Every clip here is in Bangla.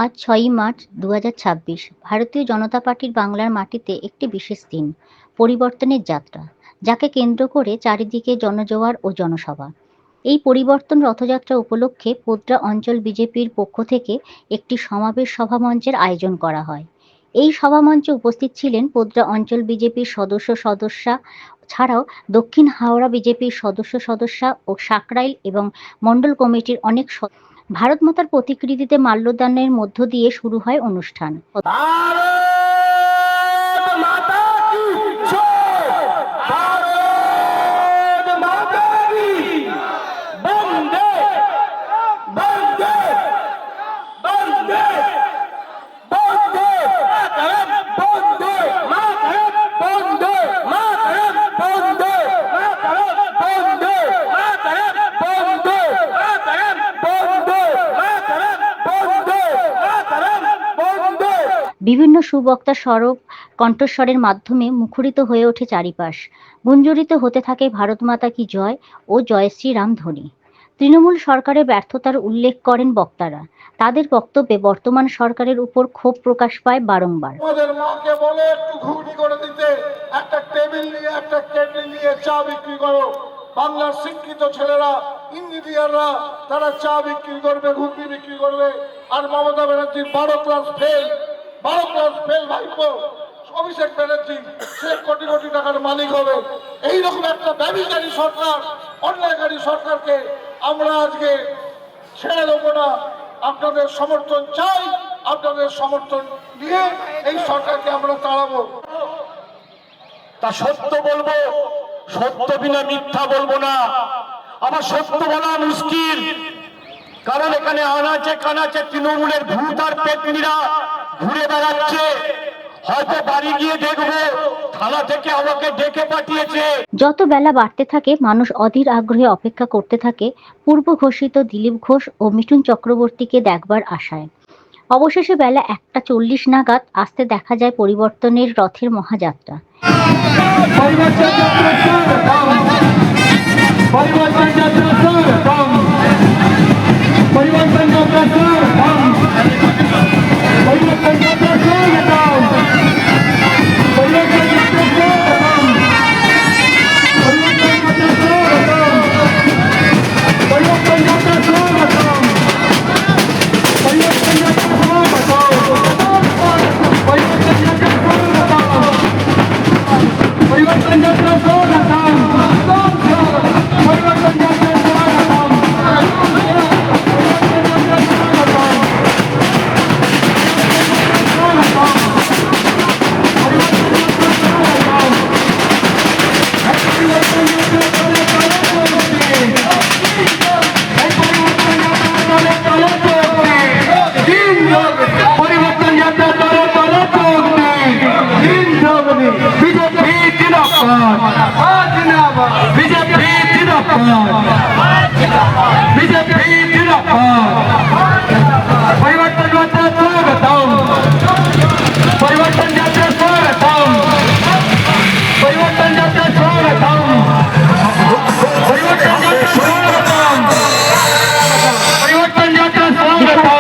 আজ ৬ই মার্চ ২০২৬ ভারতীয় জনতা পার্টির বাংলার মাটিতে একটি বিশেষ দিন, পরিবর্তনের যাত্রা, যাকে কেন্দ্র করে চারিদিকে জনজোয়ার ও জনসভা। এই পরিবর্তন রথযাত্রা উপলক্ষে পোদ্রা অঞ্চল বিজেপির পক্ষ থেকে একটি সমাবেশ সভামঞ্চের আয়োজন করা হয়। এই সভামঞ্চে উপস্থিত ছিলেন পোদ্রা অঞ্চল বিজেপির সদস্যা ছাড়াও দক্ষিণ হাওড়া বিজেপির সদস্যা ও সাকরাইল এবং মণ্ডল কমিটির অনেক ভারত মাতার প্রতিকৃতিতে মাল্যদানের মধ্য দিয়ে শুরু হয় অনুষ্ঠান। বিভিন্ন সুবক্তা সরব কণ্ঠস্বরের মাধ্যমে মুখরিত হয়ে ওঠে চারিপাশ, গুঞ্জরিত হতে থাকে ভারত মাতা কি জয় ও জয় শ্রীরাম ধ্বনি। তৃণমূল সরকারের ব্যর্থতার উল্লেখ করেন বক্তারা। তাদের বক্তব্যে বর্তমান সরকারের উপর ক্ষোভ প্রকাশ পায় বারংবার। আমাদের মাকে বলে একটু ঘুগনি করে দিতে, একটা টেবিল নিয়ে একটা কেটলি নিয়ে চা বিক্রি করো। বাংলার শিক্ষিত ছেলেরা, ইঞ্জিনিয়াররা তারা চা বিক্রি করবে, ঘুগনি বিক্রি করবে। আর মমতা ব্যানার্জির 12 ক্লাস ফেল ভাইপো অভিষেক ব্যানার্জি, সে কোটি কোটি টাকার মালিক হবে। এইরকম একটা ব্যভিচারী সরকার, অন্যায়কারী সরকারকে আমরা আজকে ছেড়ে দেবো না। আপনাদের সমর্থন চাই, আপনাদের সমর্থন নিয়ে এই সরকারকে আমরা তাড়াবো। তা সত্য বলবো, সত্য বিনা মিথ্যা বলবো না। আবার সত্য বলা মুশকিল, কারণ এখানে আনাচে কানাচে তৃণমূলের ভূত আর পেতনিরা ঘুরে বেড়াচ্ছে। হয়তো বাড়ি গিয়ে দেখবো থানা থেকে আমাকে ডেকে পাঠিয়েছে। যত বেলা বাড়তে থাকে, মানুষ অধীর আগ্রহে অপেক্ষা করতে থাকে পূর্ব ঘোষিত দিলীপ ঘোষ ও মিঠুন চক্রবর্তীকে দেখবার আশায়। অবশেষে বেলা 1:40 নাগাদ আসতে দেখা যায় পরিবর্তনের রথের মহাযাত্রা।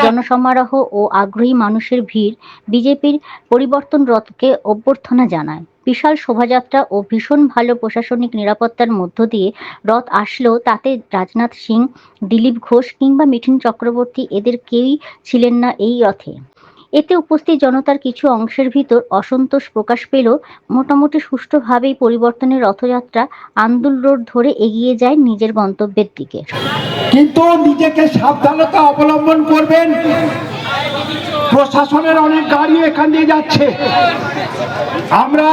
জনসমারোহ ও আগ্রহী মানুষের ভিড় বিজেপির পরিবর্তন রথকে অভ্যর্থনা জানায়। বিশাল শোভাযাত্রা ও ভীষণ ভালো প্রশাসনিক নিরাপত্তার মধ্য দিয়ে রথ আসলেও তাতে রাজনাথ সিং, দিলীপ ঘোষ কিংবা মিঠুন চক্রবর্তী এদের কেউই ছিলেন না এই রথে। এতে উপস্থিত জনতার কিছু অংশের ভিতর অসন্তোষ প্রকাশ পেলেও মোটামুটি সুষ্ঠুভাবেই পরিবর্তনের রথযাত্রা আন্দুল রোড ধরে এগিয়ে যায় নিজের গন্তব্যের দিকে। কিন্তু নিজেকে সাবধানতা অবলম্বন করবেন। প্রশাসনের অনেক গাড়ি এখান দিয়ে যাচ্ছে, আমরা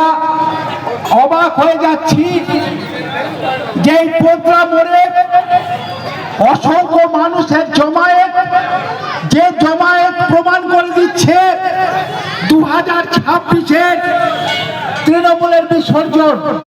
অবাক হয়ে যাচ্ছি যে পোদ্রা মোড়ে অসংখ্য মানুষের জমায়েত, যে জমায়েত প্রমাণ করে দিচ্ছে 2026-এর তৃণমূলের বিসর্জন।